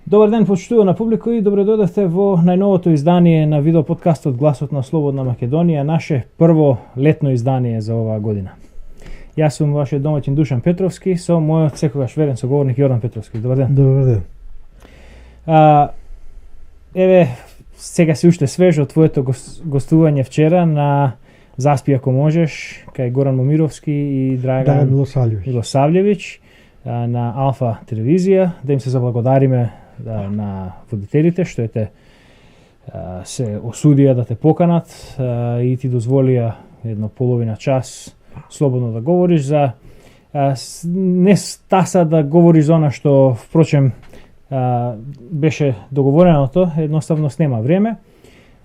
Добар ден, почитувана публика, и добре дојдовте во најновото издание на видео подкастот Гласот на Слободна Македонија, наше прво летно издание за оваа година. Јас сум вашиот домаќин Душан Петровски, со мојот секогаш верен соговорник Јордан Петровски. Добар ден. Добар ден. Еве, сега си уште свежо твоето гостување вчера на Заспи ако можеш, кај Горан Момировски и Драган Милосављевиќ на Алфа телевизија, да им се заблагодариме на водителите што се осудија да те поканат и ти дозволија едно половина час слободно да говориш за не стаса да говориш за она што впрочем беше договореното, едноставно нема време.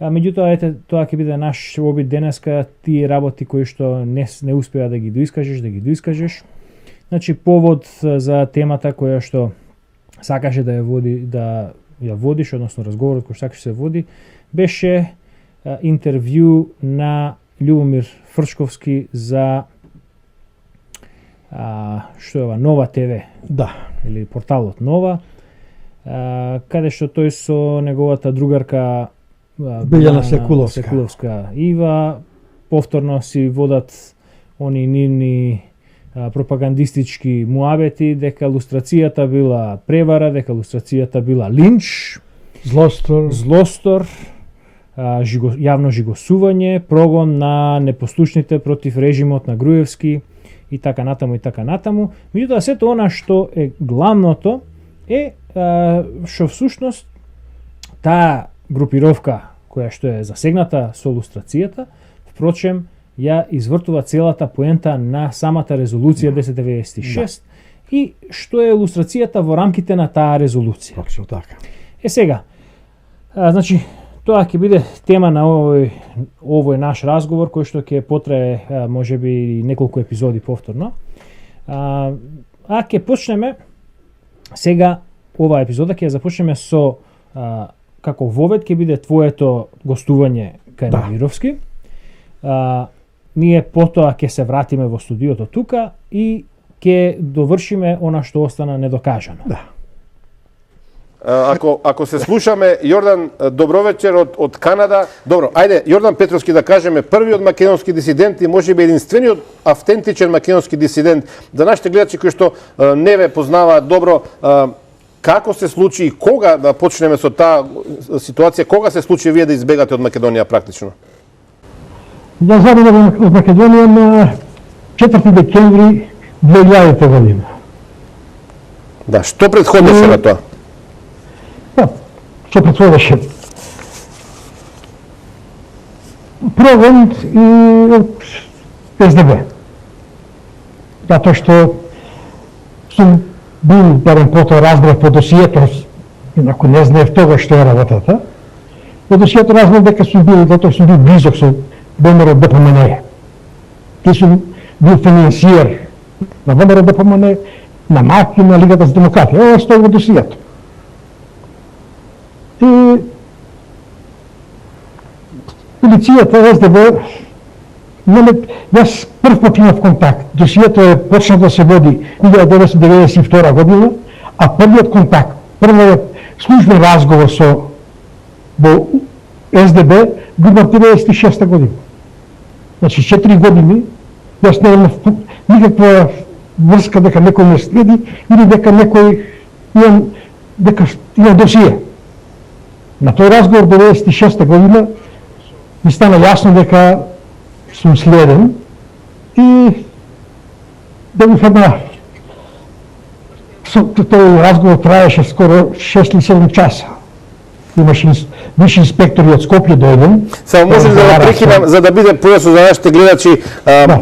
Меѓутоа, тоа ќе биде наш обид денеска, тие работи кои што не успеа да ги доискажеш. Значи, повод за темата која што сакаше да ја водиш, односно разговорот кој сакаше се води, беше интервју на Љубомир Фрчковски за што е ова, Нова ТВ. Да. Или порталот Нова, каде што тој со неговата другарка Билјана Секуловска Ива повторно си водат они нивни пропагандистички муабети дека лустрацијата била превара, дека лустрацијата била линч, злостор, јавно жигосување, прогон на непослушните против режимот на Груевски и така натаму. Меѓутоа, сето она што е главното е што всушност таа групировка која што е засегната со лустрацијата, впрочем, ја извртува целата поента на самата резолуција 1096 и што е лустрацијата во рамките на таа резолуција. Точно така. Сега, значи, тоа ќе биде тема на овој наш разговор, кој што ќе потрае можеби неколку епизоди повторно. Ќе почнеме сега оваа епизода, ќе ја започнеме со како вовед ќе биде твоето гостување кај Момировски. Ние потоа ќе се вратиме во студиото тука и ќе довршиме она што остана недокажано. Да. Ако се слушаме, Јордан, добро вечер од Канада. Добро, ајде, Јордан Петровски да кажеме, првиот македонски дисидент и можеби единствениот автентичен македонски дисидент. За нашите гледачи кои што не ве познаваат добро, како се случи и кога, да почнеме со таа ситуација, кога се случи вие да избегате од Македонија практично? Ја забегав од Македонија на 4 декември 2000 година. Да, што претходеше на тоа? Што претходеше? Прогон и од СДБ. Затоа што сум бил, барем потоа разбрав по досието, инаку не знаев тогаш што е работата, по досието разбрав дека сум бил, затоа сум бил близок со ВМРО ДПМН. Ти сум бил финансиер на ВМРО ДПМН, на МАК и на Лигата за демократија. Ова стои во досието. И полицијата, СДБ, јас прв пат имав контакт. Досието е почна да се води 1992 година, а првиот контакт, првиот службен разговор во СДБ го имав 1996 година. Значи 4 години јас немав никаква врска дека некој ме следи или дека некој имам досие. На тој разговор 1996 година ми стана јасно дека сум следен и добив тој разговор траеше скоро 6 или 7 часа. Имаше виши инспектори од Скопје дојден. Само можем да прекинам за да биде појасно за нашите гледачи.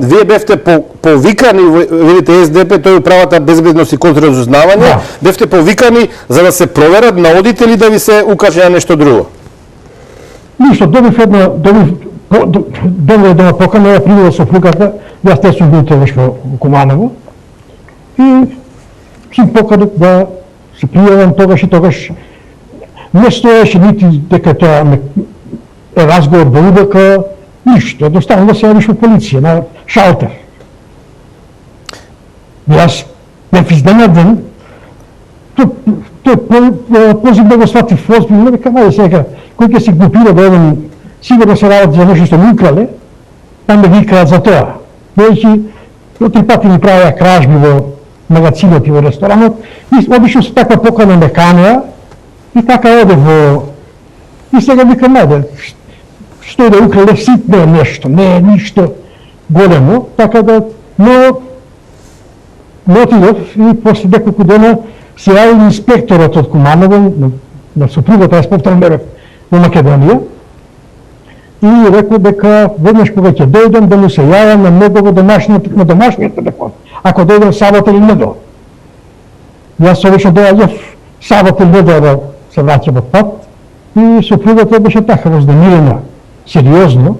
Вие бевте повикани, видите СДП, тој управата безбедност и контрразузнавање, бевте повикани за да се проверат наодите ли да ви се укаже на нешто друго? Ништо, добив една покана, ја примила со флуката, јас те сум бил тогаш во Куманово и сум поканет да се пријавам тогаш не стоеше нити дека тоа е разговор до УДК, ништо, едноставно да се јавиш во полиција, на шалтер. Јас бев изненаден, тој позив да го сватив озбилно, века, мајде сега, кој ќе се глупира да еден, сигурно се работи за нешто што ми украле, там да викаат за тоа. Дојќи, 3 пати ми правеа кражби во магазинот и во ресторанот, и обично се таква покана ме канеа, и така оде во... И сега викам, ајде, што е да украле ситно нешто, не е ништо големо, така да, но отидов и после неколку дена се јави инспекторот од Куманово, на супругата, јас повторно беве во Македонија, и рекол дека веднаш кога ќе дојдам да му се јавам на негово домашниот телефон, ако дојдам сабота или недела. Јас обично доаѓав сабота или недела да се враќам од пат, и супругата беше така вознемирена, сериозно,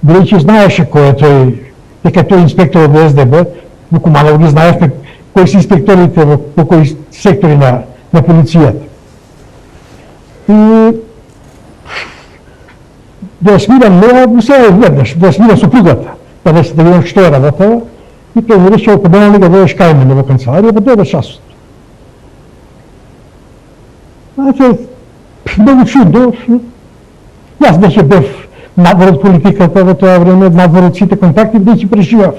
бидејќи знаеше кој е тој, дека тој инспектор од СДБ, во Куманово ги знаевме кои се инспекторите во кои сектори на полицијата. И да ја смирам неа, му се веднаш, да ја смирам супругата, да видам што е работала, и тој ми рече, ако дена ли да дојдеш кај мене во канцеларија, да дојдеш часот. Знаете, многу чудно, јас веќе бев надвор од политиката во тоа време, надвор од сите контакти, веќе преживав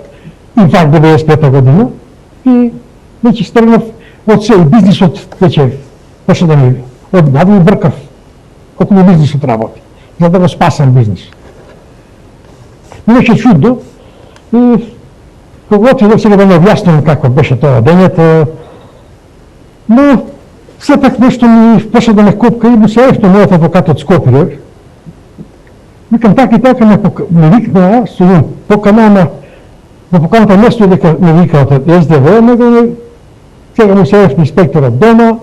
инфаркт 95 година и веќе стргнав од се и бизнисот веќе почна да ми однадо и бркав околу бизнисот работи, за да го спасам бизнис. И веќе чудно и кога отидов сега да не објаснам како беше тоа денето, но сепак нешто ми почна да ме копка и му се ефто мојот адвокат од Скопје. Викам така и така ме викнаа, со еден покана, во поканата место дека ме викаат од СДВ, него сега му се ефто инспекторот дома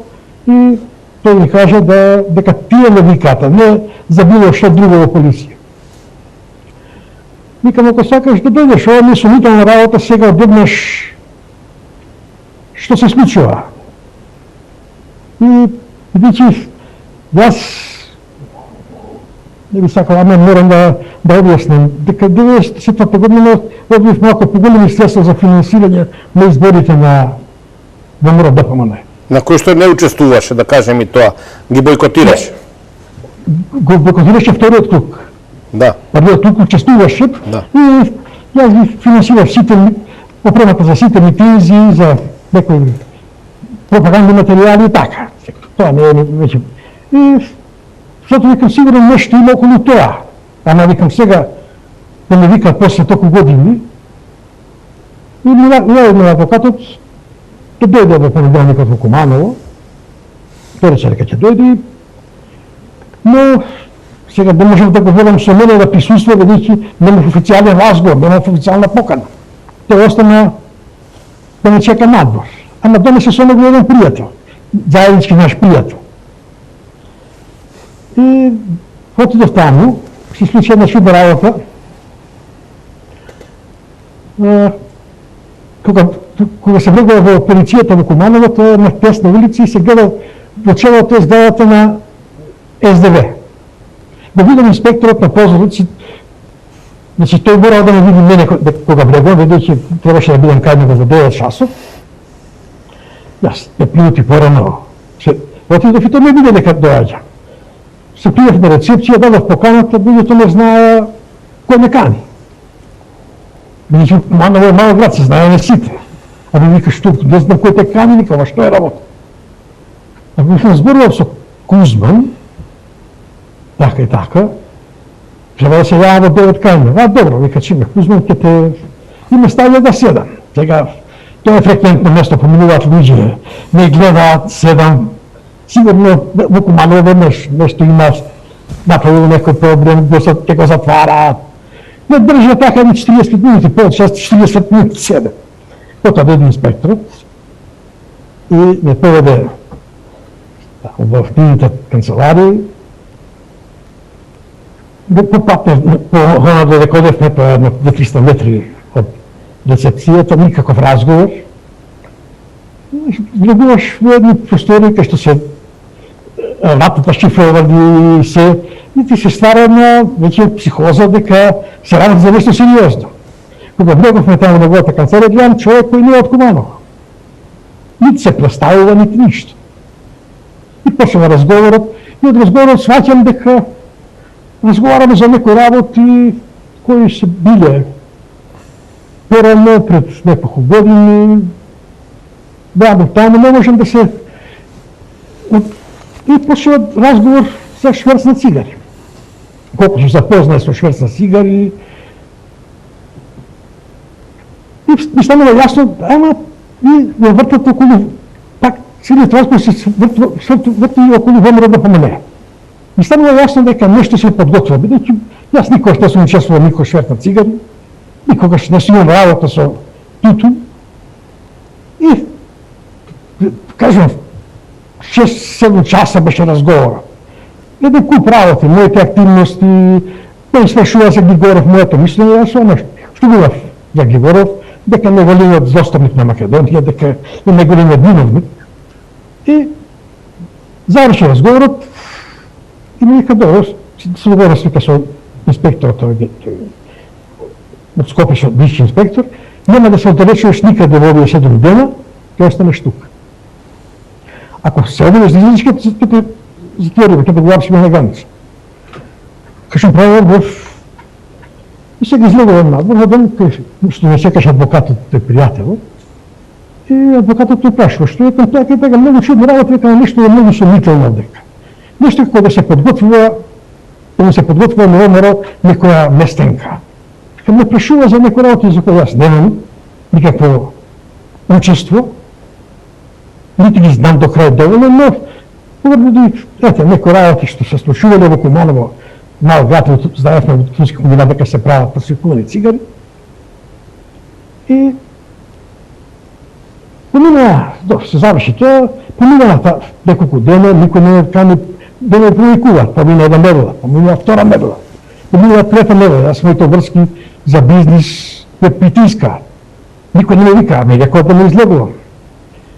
и тој ми кажа дека тие ме викаат, не за било што друго во полиција. Викам, ако сакаш да дојдеш, ова ми е сумнителна работа, сега одеднаш што се случува. И бидејќи јас не би сакал, ама морам да објаснам, дека 94 година одбив малку поголеми средства за финансирање на изборите на ВМРО ДПМН. На кој што не учествуваше, да кажем и тоа, ги бойкотираше? Го бойкотираше вториот круг. Да. Првиот круг учествуваше, да. И јас ги финансирав сите, опремата за сите митинзи, за некои пропагандни материјали и така. Тоа не е веќе. И зато викам сигурно нешто има околу тоа. Ама викам сега да ме викаат после толку години. И ми јавиме адвокатот да дојде во понеделникот во Куманово. Тој рече дека ќе дојде. Но сега не можам да го водам со мене да присуства, бидејќи немав официјален разговор, немав официјална покана. Тој остана да ме чека надвор. Ама донесе со него еден пријател, заеднички наш пријател. И отидов таму, се случи една чудна работа. Кога се влегува во полицијата во Куманово, тоа е на тесна улица и се гледа во целото зградата на СДВ. Да видам инспекторот на позорот, значи тој морал да ме види мене кога влегувам, бидејќи требаше да бидам кај него во 9 часот. Јас 5 минути порано отидов и тој ме виде дека доаѓа. Се пријав на рецепција, дадов поканата, бидејќи не знае кој ме кани. Бидејќи Куманово е мал град, се знае не сите. А ми вика, што, не знам кој те кани, вика, ама што е работа? А ми зборував со Кузман, така и така, треба да се јава во 9 кај ме. А, добро, вика, чиме, Кузман ќе те... И ме ставија да седам. Сега, тоа е фреквентно место, поминуваат луѓе, не гледаат, седам. Сигурно во Куманово веднаш нешто има, направило некој проблем, ќе го затвараат. Не држа така ни 40 минути, повеќе 40 минути седам. Потоа дојде инспекторот и ме поведе во фините канцеларија. По патне, по онадо дека одевме, тоа едно 200 метри од рецепцијата, никаков разговор. Влегуваш во едни простори кај што се вратата шифровани се, и ти се ствара една веќе психоза дека се работи за нешто сериозно. Кога влеговме таму на неговата канцеларија, гледам човек кој не е од Куманово. Нити се представува, нити ништо. И почнува разговорот, и од разговорот сваќам дека разговараме за некои работи кои се биле порано пред неколку години, бавно таму, не можем да се... И почнува разговор за шверц на цигари. Колку се запознае со шверц на цигари, и ми станува јасно, ама и ја вртат околу, пак целиот разговор се врти околу ВМРО ДПМНЕ. Ми станува јасно дека нешто се подготвува, бидејќи јас никогаш не сум учествувал никој шверц на цигари, никогаш не сум имал работа со тутун. И, кажам, 6-7 часа беше разговора. Еден куп работи, моите активности, тој свршува за Григоров, моето мислење, јас оно што била за Григоров, дека неголемиот застапник на Македонија, дека е неголемиот виновник. И заврши разговорот и ми вика, добро, се договора свика со инспекторот, од Скопје, со висши инспектор, нема да се оддалечуваш никаде во овие 7 дена, ќе останеш тука. Ако се одиш за изличка, ќе те затвориме, ќе те го апсиме на граница. Кажам правилно, и сега излегувам надвор, во ден, што не секаш адвокатот тој пријател, и адвокатот ме прашува, што е кон така многу чудно работа, дека нешто е многу сомнително дека. Нешто како да се подготвува на ВМРО некоја местенка. Ме прашува за некој работа за која јас немам никакво учество, нити ги знам до крај доволно, но поради некои работи што се случувале во Куманово, мал град, знаевме во Кумски комбинат дека се прават фалсификувани цигари. И помина, се заврши тоа, помина неколку дена, никој не кани да ме провикуваат, помина една недела, помина втора недела, помина трета недела, јас моите врски за бизнис ме притиска. Никој не ме вика, ме рекоа да не излегувам.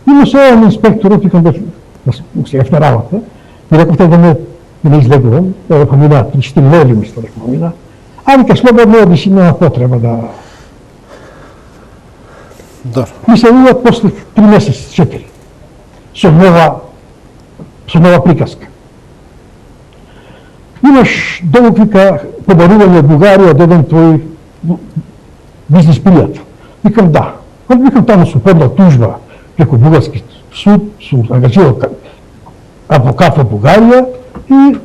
И му се овам инспекторот, викам да сега на работа, и рековте да не излегувам, да помина 3-4 недели, мисля дека помина. А вика, слободно оди си, нема потреба да... Ми се јавуваат после 3 месеци, 4, со нова приказка. Имаш долг, вика, подарување од Бугарија од еден твој бизнес пријател. Викам да. Кога викам таму сум подал тужба преку бугарски суд, сум ангажирал адвокат во Бугарија и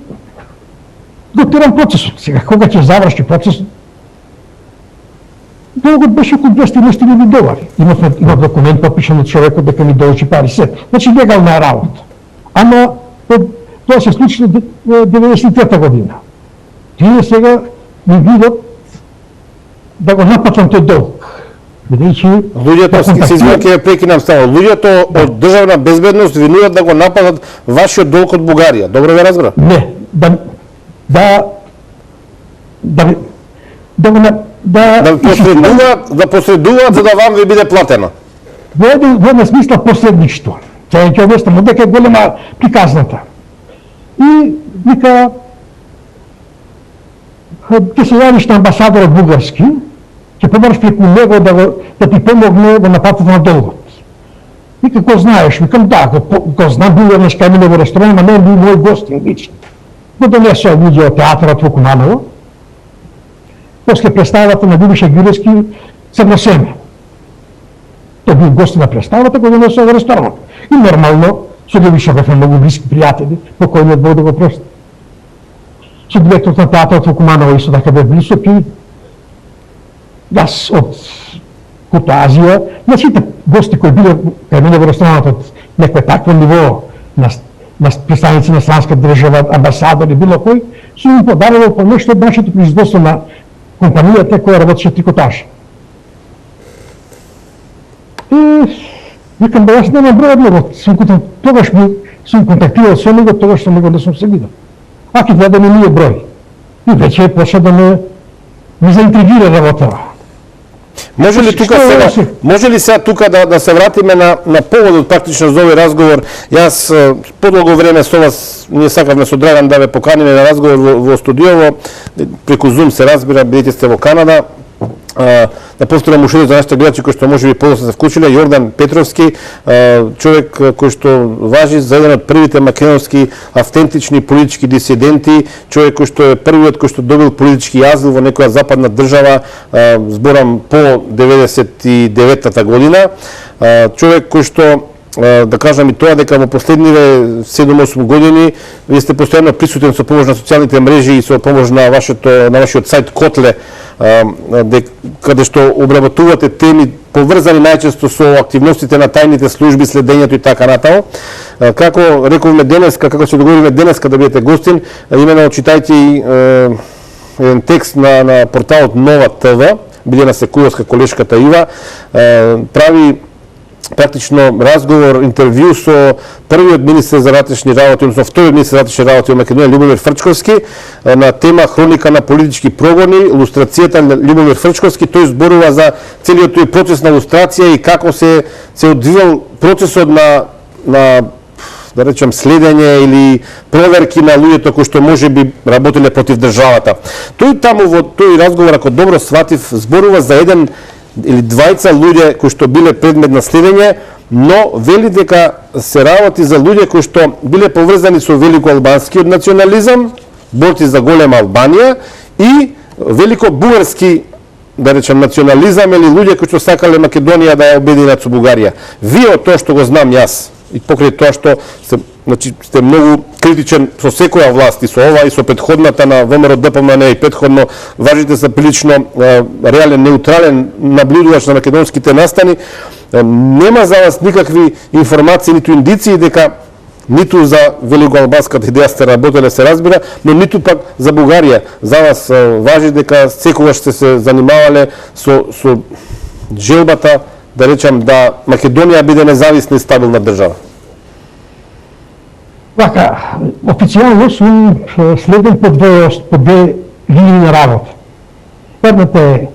го терам процесот. Сега кога ќе заврши процесот, долгот беше околу 200.000 долари. Имав документ попишан од човекот дека ми должи пари се. Значи легална работа. Ама тоа се случи во 93-та година. Тие сега ми видат да го напатам тој долг. Луѓето, се извинувам, ќе ја прекинам ставо. Луѓето од државна безбедност ви нудат да го нападат вашиот долг од Бугарија. Добро ве разбра? Не, да посредуваат за да вам ви биде платено. Во една смисла посредништво. Ќе обяснам, дека е голема приказната. И вика, ќе се јавиш на амбасадорот бугарски, ќе помораш преку него да ти помогне во напатата на долгот. Вика, го знаеш? Викам, да, го знам, бил еднаш кај мене во ресторан, а не бил мој гостин лично. Го донесоа луѓе од театарот во Куманово. После представата на Любиша Гюрески согласеме. Тој бил гост на представата, го донесоа во ресторанот. И нормално, со Любиша бевме многу блиски пријатели, по кој не одбор да го прости. Со директорот на театарот во Куманово исто така бев близок и јас од Куртоазија, на сите гости кои биле кај мене во ресторанот од некој такво ниво, на представници на странска држава, амбасадори, било кој, сум им подарувал по нешто од нашето производство на компанијата која работеше трикотаж. И викам, јас немам број од него, тогаш сум контактирал со него, тогаш со него не сум се видел. Аки да ми е број. И веќе почна да ме заинтригира работа. Може ли сега тука да се вратиме на поводот практично за овој разговор? Јас подолго време со вас ние сакавме со Драган да ве поканиме на разговор во студиово, преку Zoom се разбира, бидејќи сте во Канада. да повторам уште за нашите гледачи кои што можеби подоцна се вклучиле, Јордан Петровски, човек кој што важи за еден од првите македонски автентични политички дисиденти, човек кој што е првиот кој што добил политички азил во некоја западна држава, зборам по 99-та година, човек кој што да кажам и тоа дека во последниве 7-8 години вие сте постојано присутен со помош на социјалните мрежи и со помош на вашиот сајт Котле, каде што обработувате теми поврзани најчесто со активностите на тајните служби, следењето и така натаму. Како рековме денеска, како се договориме денеска да бидете гостин, имено читајте еден текст на порталот Нова ТВ, Билјана Секујовска, колешката Ива, прави практично разговор, интервју со првиот министер за внатрешни работи, односно вториот министер за внатрешни работи во Македонија, Љубомир Фрчковски, на тема хроника на политички прогони, лустрацијата на Љубомир Фрчковски. Тој зборува за целиот тој процес на лустрација и како се одвивал процесот на да речем следење или проверки на луѓето кои што можеби работеле против државата. Тој таму во тој разговор, ако добро сватив, зборува за еден или двајца луѓе кои што биле предмет на следење, но вели дека се работи за луѓе кои што биле поврзани со великоалбанскиот национализам, борци за голема Албанија и великобугарски, да речем, национализам или луѓе кои што сакале Македонија да ја обединат со Бугарија. Вие од тоа што го знам јас и покрај тоа што сте многу критичен со секоја власт и со ова и со претходната на ВМРО ДПМН и претходно важите за прилично реален, неутрален наблюдувач на македонските настани, нема за вас никакви информации, ниту индиции дека ниту за великоалбанската идеја сте работеле, се разбира, но ниту пак за Бугарија. За вас важи дека секогаш сте се занимавале со желбата, да речам, да Македонија биде независна и стабилна држава. Вака, официјално сум следен по две линии на работа. Едната е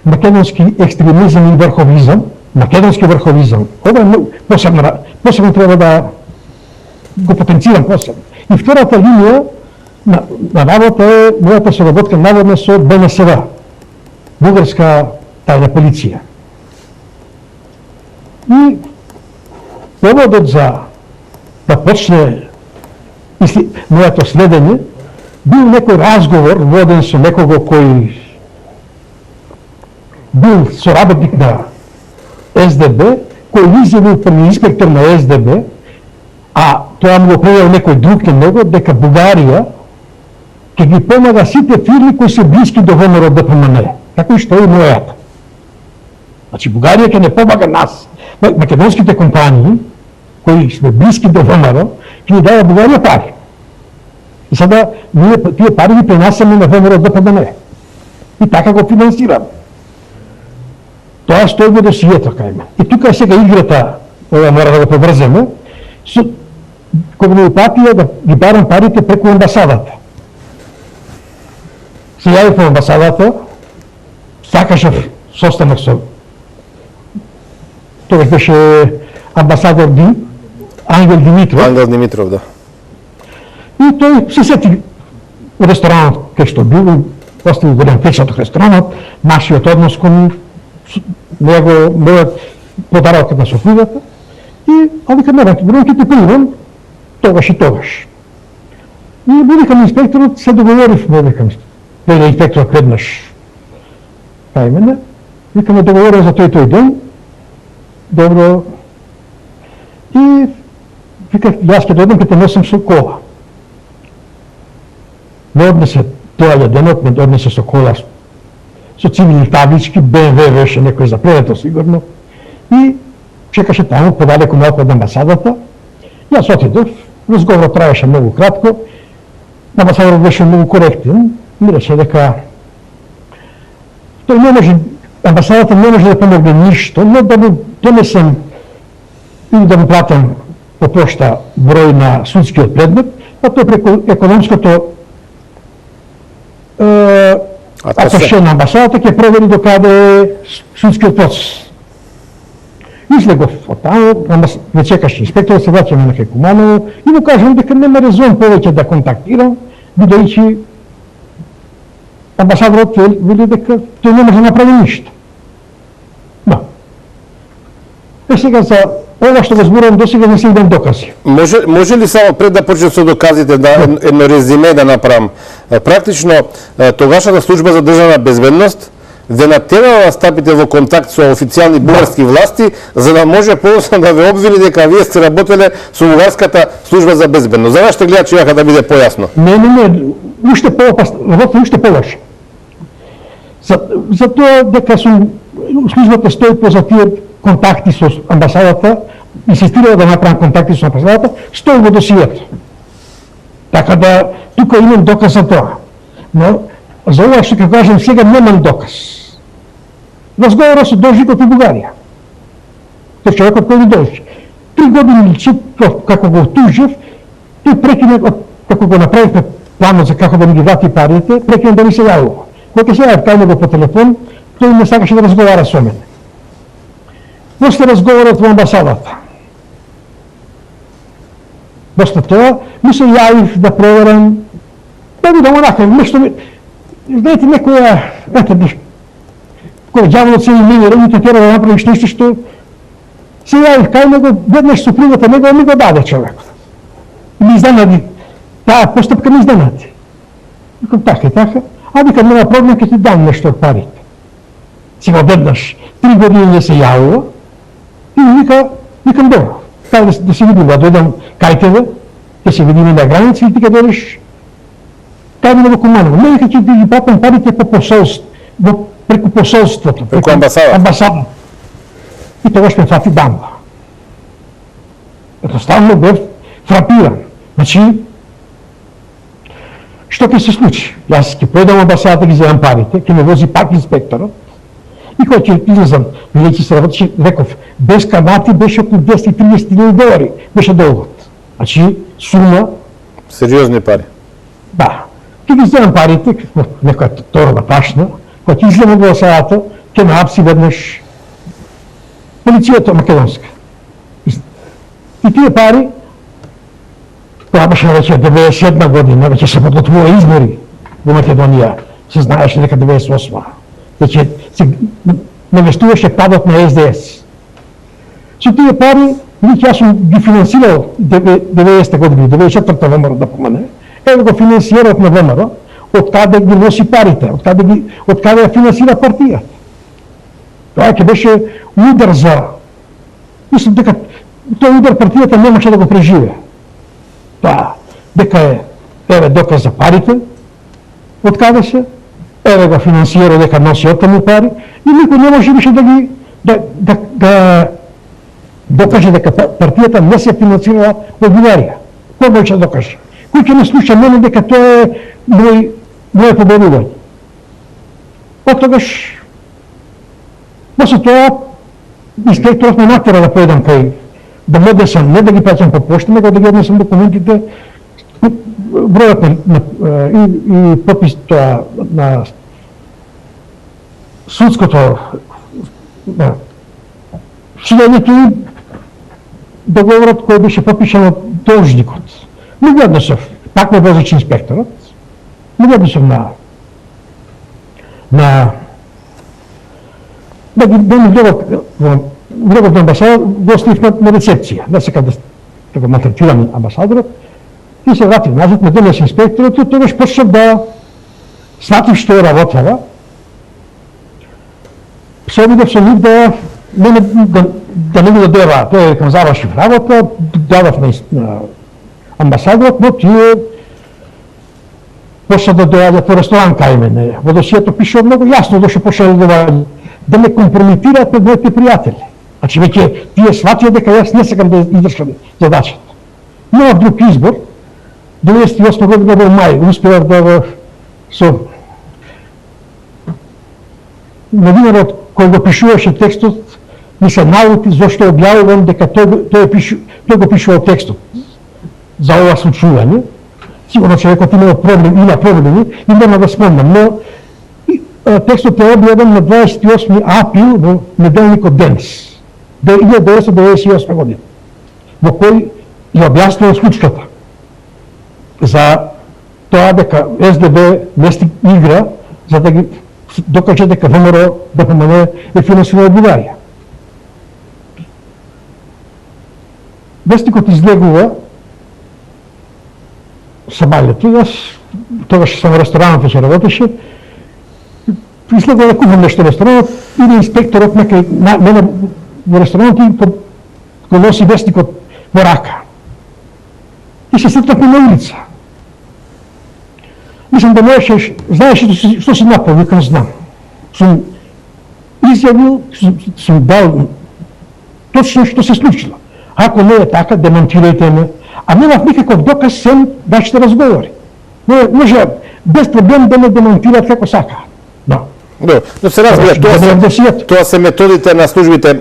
македонски екстремизам и врховизам, македонски врховизам. Ова е посебно треба да го потенцирам посебно. И втората линија на работа е мојата соработка наводно со БНСВ, Бугарска тајна полиција. И поводот за да почне моето следење бил некој разговор воден со некого кој бил соработник на СДБ, кој изјавил први инспектор на СДБ, а тоа му го предал некој друг кон него, дека Бугарија ќе ги помага сите фирми кои се блиски до ВМРО ДПМН, како и што е мојата. Значи Бугарија ќе не помага нас, македонските компании кои сме блиски до ВМРО, ќе ни дава Бугарија пари. И сега ние тие пари ги пренасаме на ВМРО ДПМН. И така го финансираме. Тоа стои во досието кај ме. И тука сега играта, ова мора да го поврземе, кога ми упатија да ги барам парите преку амбасадата. Се јавив во амбасадата, сакашев состанок со тоа беше амбасадор Ангел Димитров. Ангел Димитров, да. И тој се сети ресторанот кај што бил, остави голем печаток ресторанот, нашиот однос кон него, мојот подарокот на сопругата, и вика мене, ќе те поимам тогаш и тогаш. И викам инспекторот, се договоривме, викам, дојде инспекторот веднаш кај мене, викаме договорен за тој ден, добро, и викав, јас ќе дојдем, ќе те носам со кола. Не однесе тоја денот, не однесе со кола, со цивилни таблички, БМВ беше некој запредето сигурно, и чекаше таму, подалеку малку од амбасадата. Јас отидов, разговорот траеше многу кратко, амбасадорот беше многу коректен, ми рече дека тој не може, амбасадата не може да помогне ништо, но да му донесем или да му пратам по пошта број на судскиот предмет, а тој преку економското аташе на амбасадата ќе провери до каде е судскиот процес. Излегов од таму, ме чекаше инспектор, се враќаме на Куманово и му кажам дека нема резон повеќе да контактирам, бидејќи амбасадорот вели дека тој не може да направи ништо. Да. Сега за ова што го зборувам досега не се идем докази. Може ли само пред да почнем со доказите да едно резиме да направам? Практично тогашната служба за државна безбедност ве натерала да стапите во контакт со официјални бугарски власти за да може подоцна да ве обвини дека вие сте работеле со бугарската служба за безбедност. За нашите гледачи јака да биде појасно. Не, уште поопасно, работа уште полоше. За тоа дека службата стои поза тие контакти со амбасадата, инсистирала да направам контакти со амбасадата, стои во досието. Така да, тука имам доказ за тоа. Но, за ова што ќе кажам сега немам доказ. Разговора со должникот у Бугарија. Тој човекот кој ми должи. 3 години како го тужев, тој прекине, како го направивме планот за како да ми ги дати парите, прекине да ми се јавува. Кога се јавив кај него по телефон, тој не сакаше да разговара со мене. После разговорот во амбасадата. После тоа, ми се јавив да проверам, да видам онака, нешто ми... Знаете, некоја, ето, кој ѓаволот се и мене, ремите тера да направиш нешто што се јавив кај него, веднаш супругата него ми го даде човекот. Ми изненади, таа постапка ми изненади. Викам, така и така, а викам, нема проблем, ќе ти дам нешто од парите. Сега веднаш, 3 години не се јавува, и викам, добро, така да се видим, да дојдам кај тебе, ќе се видиме на граница и ти ќе дојдеш кај ми да го командам. Не вика, ќе ги пратам парите по посолство, преку посолството, преку амбасада. И тогаш ме фати дамба. Едноставно бев фрапиран. Значи, што ќе се случи? Јас ќе појдам амбасадата, ги земам парите, ќе ме вози пак инспекторот, и кој ќе излезам, бидејќи се работеше, реков, без камати беше околу $230,000, беше долгот. Значи, сума... Сериозни пари. Да. Ќе ги земам парите, некоја торба ташна, која ќе излезам во амбасадата, ќе ме апси веднаш полицијата македонска. И тие пари, тоа беше веќе 91 година, веќе се подготвува избори во Македонија, се знаеше дека 98. Веќе се навестуваше падот на СДС. Со тие пари, јас сум ги финансирал 90 години, 94 ВМРО да помане, ево го финансирав на ВМРО, од каде ги носи парите, од каде ја финансира партија. Тоа ќе беше удар за... Мислам дека тој удар партијата немаше да го преживе. Тоа, дека еве доказ за парите, од каде се, еве го финансира дека носи од таму пари, и никој не може više да докаже дека партијата не се финансира од Бугарија. Кој може да докаже? Кој ќе не слуша мене дека тоа е моје победување? Оттогаш, после тоа, инспекторот ме натера да појдам кај, да му однесам, не да ги праќам по пошта, него да ги однесам документите, бројот и подпис тоа на судското судењето и договорот кој беше подпишан од должникот. Не ги однесов, пак ме возачи инспекторот, не ги однесов да ми гледат на амбасада, го оставив на рецепција, да се каде да го малтретирам амбасадорот, и се вратив назад, ме донесе инспекторот, и тогаш почнав да сватив што работела. Се обидов со нив да не ми дадева, тој кам завршив работа, дадов на амбасадорот, но тие почна да доаѓа по ресторан кај мене. Во досието пише многу јасно зашто почна да доаѓа, да ме компрометираат пред моите пријатели. Значи веќе тие сватија дека јас не сакам да издржам задачата. Немав друг избор. 98 година во мај успеав да со новинарот кој го пишуваше текстот ми се најути зашто објавувам дека тој го пишувал текстот за ова случување. Сигурно човекот има проблеми и нема да спомнам, но текстот е објавен на 28 април во неделникот Денес, 1998 година, во кој ја објаснува случката за тоа дека СДБ игра за да ги докаже дека ВМРО ДПМН е финансирала Бугарија. Вестникот излегува сабајлето, јас тогаш само ресторанот ќе работеше, излегува да купам нешто ресторанот, иде инспекторот некај мене во ресторанот и го носи вестникот во рака. И се сретнавме на улица. Мислам да можеш, знаеш што си направил, викам знам. Сум изјавил, сум дал точно што се случило. Ако не е така, демонтирајте ме. А немав никаков доказ, сем вашите разговори. Може без проблем да ме демонтираат како сакаат. Но се разбира, тоа се методите на службите.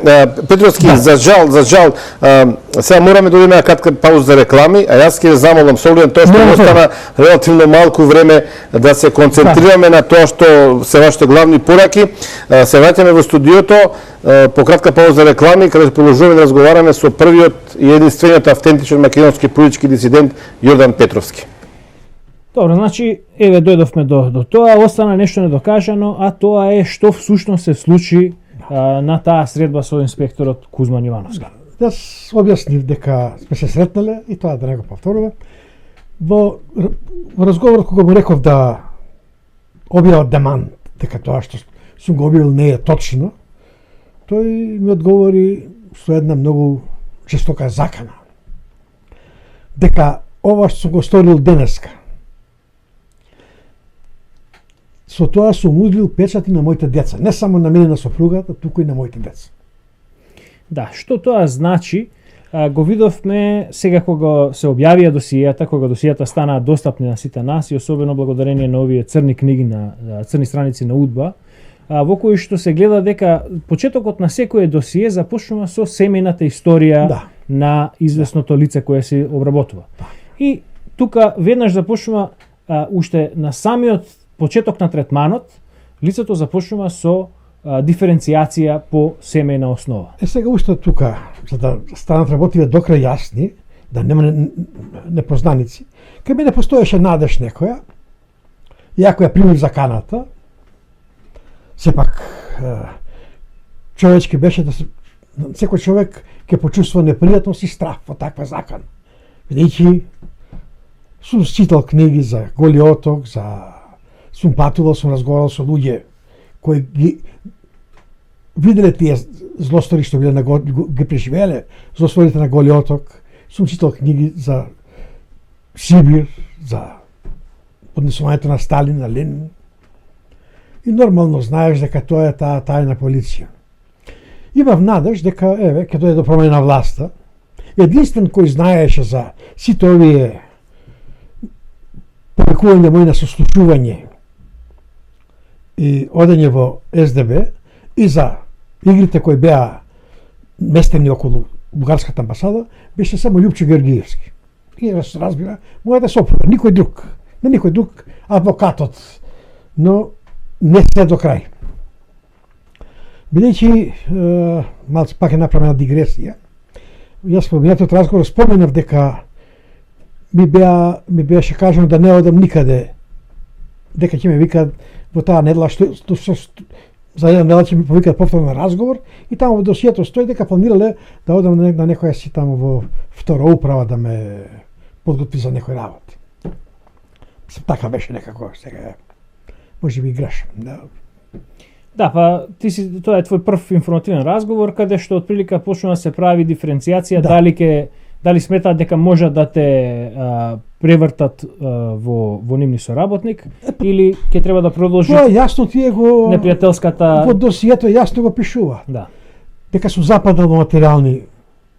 Петровски, за жал, сега мораме да одиме на кратка пауза за реклами, а јас ќе замолам с оглед тоа што остана релативно малку време да се концентрираме на тоа што се вашите главни пораки. Се враќаме во студиото по кратка пауза за реклами, каде продолжуваме да разговараме со првиот и единствениот автентичен македонски политички дисидент Јордан Петровски. Добро, значи, еве дојдовме до тоа, остана нешто недокажано, а тоа е што всушност се случи на таа средба со инспекторот Кузман Јовановски. Јас објаснив дека сме се сретнале и тоа да не го повторувам. Во разговорот кога му реков да објават демант, дека тоа што сум го објавил не е точно, тој ми одговори со една многу жестока закана. Дека ова што сум го сторил денеска, со тоа сум удрил печати на моите деца, не само на мене на сопругата, туку и на моите деца. Да, што тоа значи, го видовме сега кога се објавија досијата, кога досијата станаа достапни на сите нас и особено благодарение на овие црни книги на црни страници на УДБА, во кои што се гледа дека почетокот на секое досие започнува со семејната историја на известното лице кое се обработува. И тука веднаш започнува уште на самиот почеток на третманот, лицето започнува со диференцијација по семејна основа. Сега уште тука, за да станат работиве до крај јасни, да нема непознаници, кај мене постоеше надеж некоја, иако ја примив заканата, сепак човечки беше да се, секој човек ќе почувствува непријатност и страх во таква закана. Бидејќи сум читал книги за Голи оток, сум патувал, сум разговарал со луѓе кои ги виделе тие злостори што биле ги преживеле, злосторите на Голи оток. Сум читал книги за Сибир, за поднесувањето на Сталин, на Ленин. И нормално знаеш дека тоа е таа тајна полиција. Имав надеж дека еве ќе дојде до промена на власта. Единствен кој знаеше за сите овие повикување мои на сослушување и одење во СДБ и за игрите кои беа местени околу бугарската амбасада, беше само Љупчо Георгиевски. И се разбира, мојата сопруга, никој друг, не никој друг, адвокатот, но не се до крај. Бидејќи, малце пак е направена дигресија, јас во минатиот разговор споменав дека ми беше кажано да не одам никаде, дека ќе ме викаат во таа недела, што за една недела ќе ми повикаат повторно на разговор и таму во досието стои дека планирале да одам на некоја си таму во втора управа да ме подготви за некој работи. Така беше некако, сега може би грешам. Да, па тоа е твој прв информативен разговор каде што отприлика почнува да се прави диференцијација дали сметаат дека може да те превртат во нивни соработник или ќе треба да продолжи. Тоа јасно тие го непријателската во досието јасно го пишува. Да. Дека сум западнал во материјални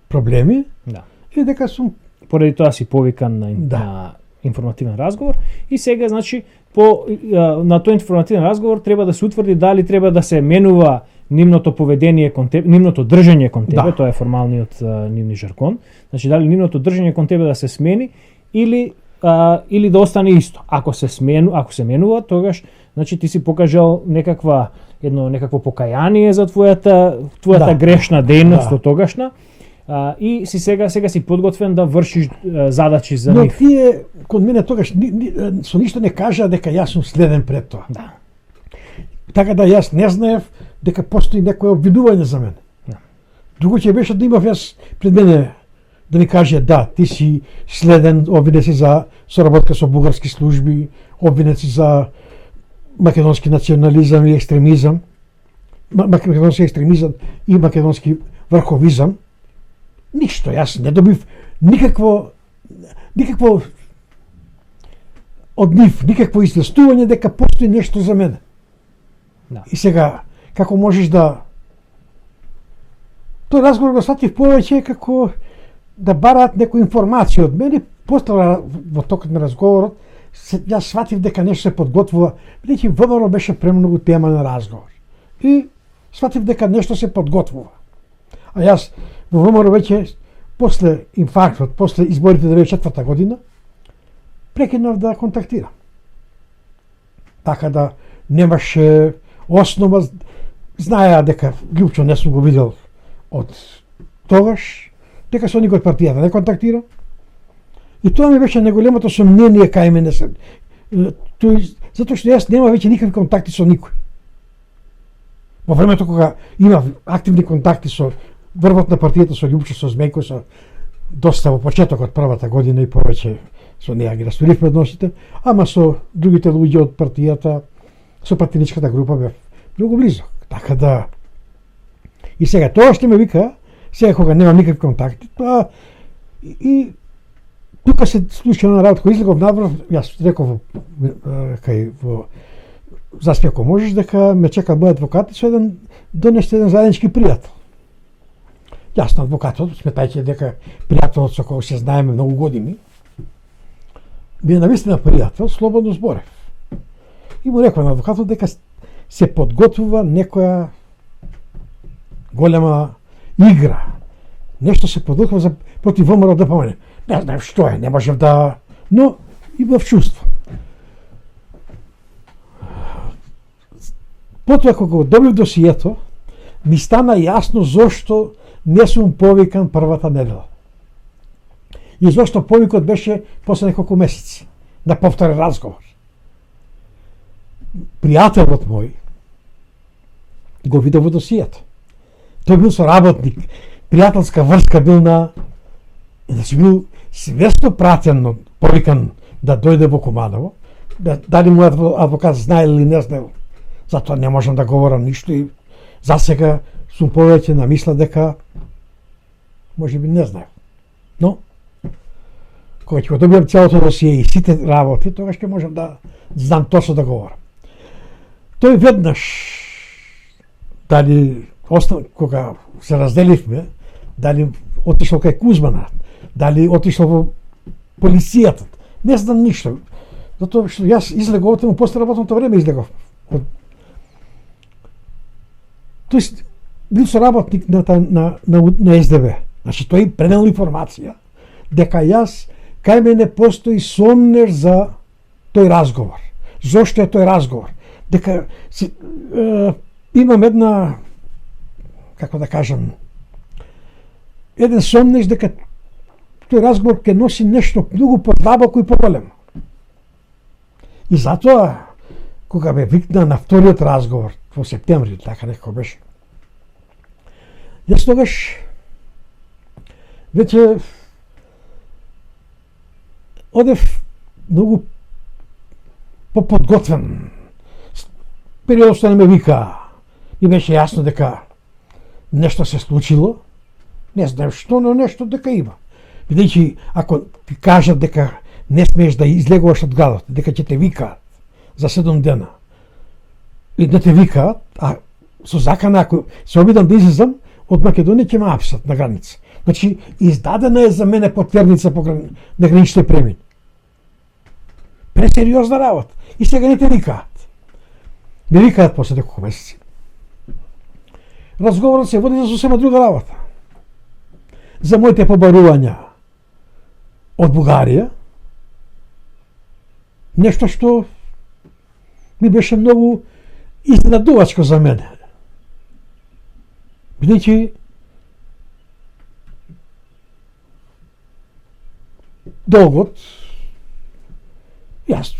проблеми. Да. И дека сум поради тоа си повикан на информативен разговор и сега значи на тој информативен разговор треба да се утврди дали треба да се менува нивното поведение кон тебе, нивното држење кон тебе, тоа е формалниот нивни жаргон. Значи дали нивното држење кон тебе да се смени или да остане исто. Ако се менува, тогаш значи ти си покажал некакво покаяние за твојата грешна дејност од тогашна. И си сега си подготвен да вршиш задачи за нив. Но тие кон мене тогаш со ништо не кажа дека јас сум следен пред тоа. Да. Така да јас не знаев дека постои некое обвидување за мене. Друго ќе беше да имав јас пред мене да ми каже да, ти си следен, обвинет си за соработка со бугарски служби, обвинет си за македонски национализам и екстремизам, македонски екстремизам и македонски врховизам. Ништо, јас не добив никакво од нив, никакво известување дека постои нешто за мене. Да. И сега, како можеш да... Тој разговор го сватив повеќе како да бараат некоја информација од мене. После во токот на разговорот, јас сватив дека нешто се подготвува, бидејќи ВМРО беше премногу тема на разговор. И сватив дека нешто се подготвува. А јас во ВМРО веќе после инфарктот, после изборите 1994 година, прекинав да контактирам. Така да немаше основа, знаеа дека Љупчо не сум го видел од тогаш, дека со никој од партијата не контактира. И тоа ми беше најголемото сомнение кај мене. Затоа што јас нема веќе никакви контакти со никој. Во времето кога имав активни контакти со врвот на партијата, со Љупчо, со Змејко, со доста во почетокот првата година и повеќе со неа ги расторивме односите, ама со другите луѓе од партијата, со партиничката група бев многу близок. Така да... И сега, тоа што ме вика, сега кога немам никакви контакти, тоа и тука се случи на работа, кој излегов надвор, јас реков кај во Заспи ако можеш, дека ме чека мој адвокат и со донесте еден заеднички пријател. Јас на адвокатот, сметајќи дека пријателот со кој се знаеме многу години, би навистина пријател, слободно зборев. И му реков на адвокатот дека се подготвува некоја голема игра. Нешто се подготвува за против ВМРО ДПМН. Не знам што е, не можев да... Но и в чувство. Потоа кога го добив досието, ми стана јасно зошто не сум повикан првата недела. И зошто повикот беше после неколку месеци, на повторен разговор. Пријателот мој го видел во досието. Тој бил соработник, пријателска врска бил на... Значи бил свесно пратен, повикан да дојде во Куманово. Дали мојот адвокат знае или не знае, затоа не можам да говорам ништо и засега сум повеќе на мисла дека може би не знае. Но, кога ќе го добијам целото досие и сите работи, тогаш ќе можам да знам точно да говорам. Тој веднаш, дали кога се разделивме, дали отишол кај Кузмана, дали отишол во полицијата, не знам ништо. Затоа што јас излегов од после работното време излегов. Тоест, бил соработник на СДВ. Значи, тој пренел информација дека јас, кај мене постои сомнеж за тој разговор. Зошто е тој разговор? Дека имам една, како да кажам, еден сомнеж дека тој разговор ќе носи нешто многу подлабоко и поголемо. И затоа, кога ме викна на вториот разговор, во септември, така некако беше, јас тогаш веќе одев многу поподготвен. Периодот што не ме вика, и беше јасно дека нешто се случило, не знам што, но нешто дека има. Бидејќи, ако ти кажат дека не смееш да излегуваш од градот, дека ќе те викаат за 7 дена, и да те викаат, а со закана, ако се обидам да излезам, од Македонија ќе ме апсат на граница. Значи, издадена е за мене потверница на граничните премини. Пресериозна работа. И сега не те викаат. Не викаат после неколку месеци. Разговорот се води за сосема друга работа. За моите побарувања од Бугарија, нешто што ми беше многу изненадувачко за мене. Бидејќи долгот, јас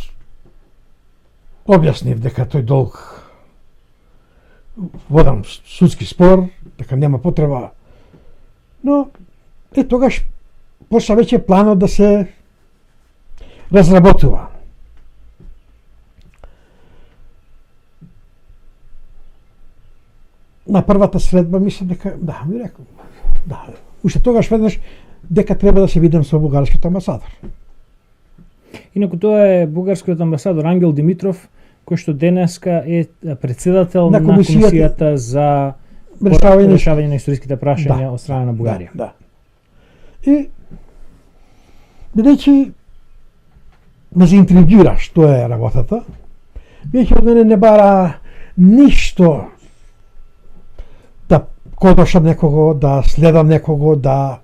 објаснив дека тој долг водам судски спор, дека нема потреба. Но тогаш почна веќе планот да се разработува. На првата средба мислам дека ми рекол. Уште тогаш веднаш дека треба да се видам со бугарскиот амбасадор. Инаку тоа е бугарскиот амбасадор Ангел Димитров, кој што денеска е председател на комисијата за решавање на историските прашања од страна на Бугарија. Да. И бидејќи ме заинтригира што е работата, веќе од мене не бара ништо да кодошам некого, да следам некого, да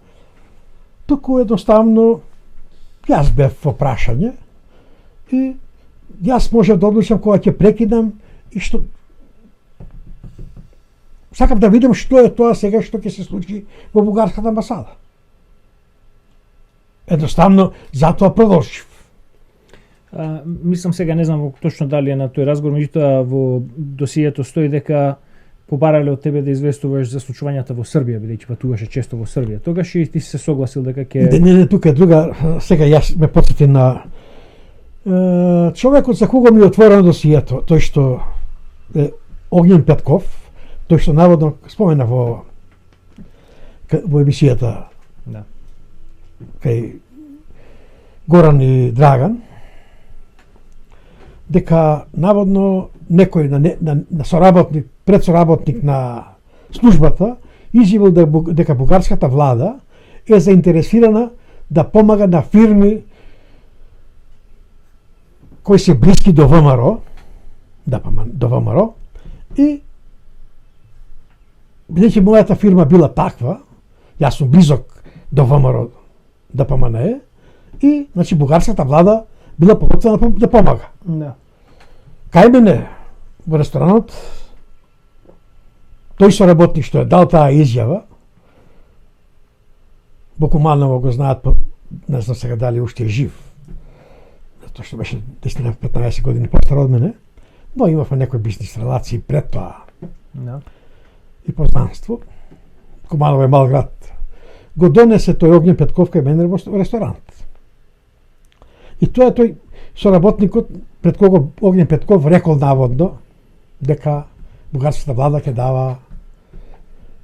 туку едноставно јас бев во прашање и јас можев да одлучам кога ќе прекидам и што сакам да видам што е тоа сега што ќе се случи во бугарската амбасада. Едноставно затоа продолжив. Мислам сега, не знам точно дали е на тој разговор, меѓутоа во досието стои дека побарале од тебе да известуваш за случувањата во Србија, бидејќи патуваше често во Србија. Тогаш и ти се согласил дека ќе... Не, тука е друга, сега јас ме потсети на човекот за кого ми е отворено досието, тој што е Огњен Петков, тој што наводно спомена во емисијата кај Горан и Драган, дека наводно некој на соработник, предсоработник на службата изјавил дека бугарската влада е заинтересирана да помага на фирми кои се блиски до ВМРО, и бидејќи мојата фирма била таква, јас сум близок до ВМРО ДПМН, и значи бугарската влада била подготвена да помага. Кај мене во ресторанот тој соработник што е дал таа изјава, Бокуманово го знаат, не знам сега дали уште е жив, затоа што беше 10-15 години постар од мене, но имавме некои бизнес релации пред тоа и познанство. Куманово е мал град. Го донесе тој Огњен Петков кај мене во ресторант. И тоа е тој соработникот пред кого Огњен Петков рекол наводно дека бугарската влада ќе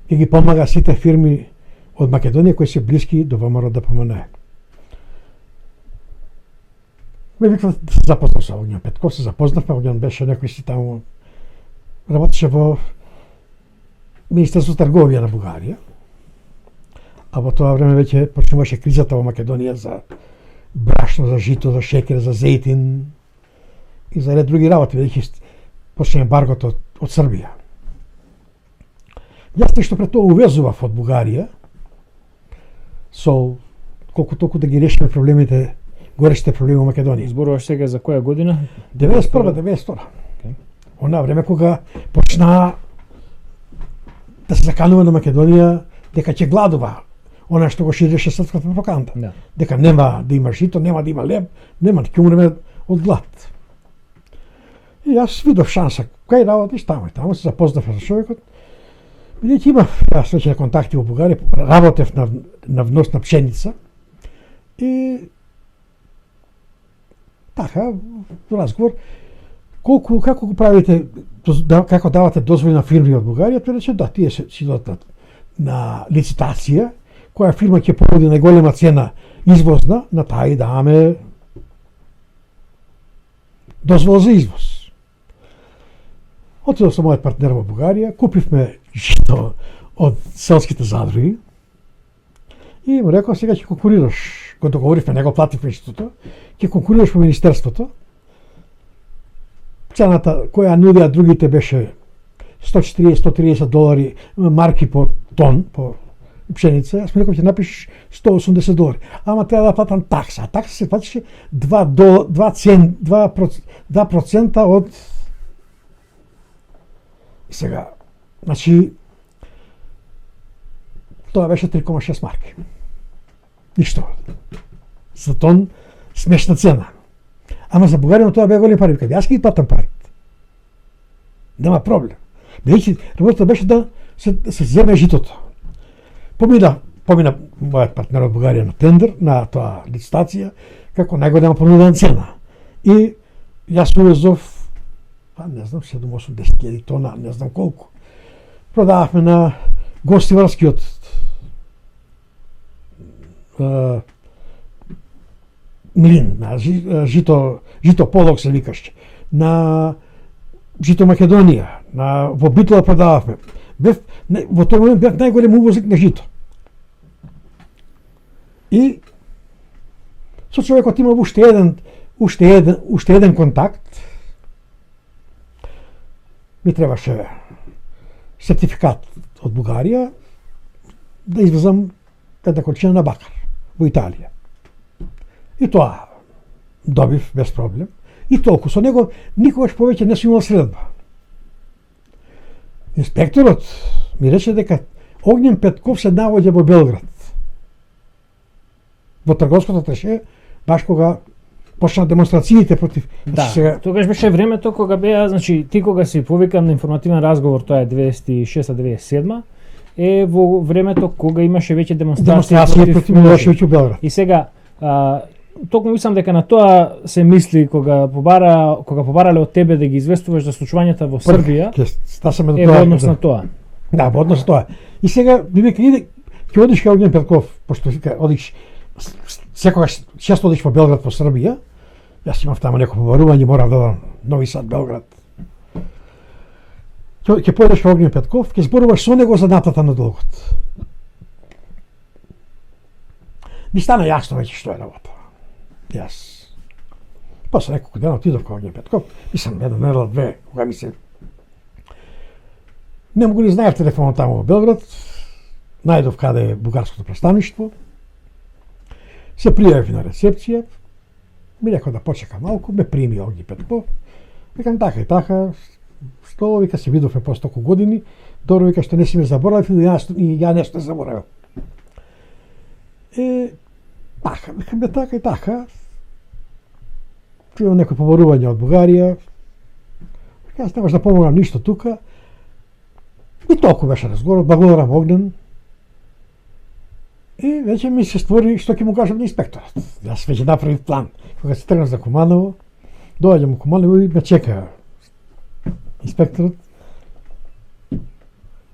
ги помага сите фирми од Македонија кои се блиски до ВМРО ДПМН. Ме викна да се запознам со Огњен Петков, се запознавме, Огњен беше некој си таму, работеше во Министерство трговија на Бугарија, а во тоа време веќе почнуваше кризата во Македонија за брашно, за жито, за шекер, за зејтин и за ред други работи, бидејќи почне ембаргото од Србија. Јас нешто пред тоа увезував од Бугарија со колку толку да ги решиме проблемите, горешите проблеми во Македонија. Зборуваш сега за која година? 91-92. Она време кога почна да се заканува на Македонија дека ќе гладува, она што го ширеше српската пропаганда. Дека нема да има жито, нема да има леб, нема да ќе умреме од глад. И јас видов шанса, кај работиш таму се запознав со човекот. Бидејќи имав јас веќе контакти во Бугарија, работев на внос на пшеница и така разговор како го правите, како давате дозволи на фирми од Бугарија, тој рече да, тие си дадат на лицитација, која фирма ќе понуди најголема цена извозна, на таа и даваме дозвола за извоз. Отидов со мојот партнер во Бугарија, купивме жито од селските задруги и му рекол, сега ќе конкурираш, го договоривме, не го плативме житото, ќе конкурираш во министерството. Цената која нудеа другите беше $140-130 марки по тон, по пшеница. Јас му рекол, ќе напишеш $180. Ама треба да платам такса. Такса се платише 2% од сега. Значи, тоа беше 3,6 марки. Ништо. За тон смешна цена. Ама за Бугарија тоа беа големи пари. Јас ги платам парите. Нема проблем. Бидејќи работата беше да се земе житото. Помина мојот партнер од Бугарија на тендер, на тоа лицитација, како најголема понудена цена. И јас увезов, не знам, 7-8-10 тона, не знам колку. Продававме на Гостиварскиот млин, на жито Полок се викаше, на Жито Македонија, во Битола продававме. Во тој момент бев најголем увозник на жито. И со човекот имав уште еден контакт. Ми требаше сертификат од Бугарија да извезам една количина на бакар во Италија. И тоа добив без проблем. И толку. Со него никогаш повеќе не сум имал средба. Инспекторот ми рече дека Огњен Петков се наоѓа во Белград. Во трговското треше, баш кога почна демонстрациите против... Да, тогаш беше времето кога беа, значи, ти кога си повикан на информативен разговор, тоа е 96-97, е во времето кога имаше веќе демонстрации против Милошевиќ во Белград. И сега, токму мислам дека на тоа се мисли кога побарале од тебе да ги известуваш за случувањата во Србија, е во однос на тоа. Да, во однос на тоа. И сега, ми вика, иде, ќе одиш кај Огњен Петков, пошто вика, одиш, секогаш често одиш во Белград, во Србија, јас имав таму неко побарување, морав да одам Нови Сад, Белград. Ќе појдеш кај Огњен Петков, ќе зборуваш со него за наплата на долгот. Ми стана јасно веќе што е работа. Јас. После неколку дена отидов кај Огњен Петков, мислам една недела, две, кога ми се... Не могу ни знаев телефонот таму во Белград, најдов каде е бугарското представништво, се пријавив на рецепција, ми рекол да почекам малку, ме прими Огњен Петков, викам така и така, што вика се видовме по стоку години, добро вика што не си ме заборавив и ја нешто заборавил. Така, викам бе така и така, чујам некој побарување од Бугарија, јас немаш да помогнам ништо тука, и толку беше разговор, благодарам Огнен, и веќе ми се створи што ќе му кажам на инспекторот. Јас веќе направив план. Кога се тргнав за Куманово, доаѓам у Куманово и ме чека инспекторот.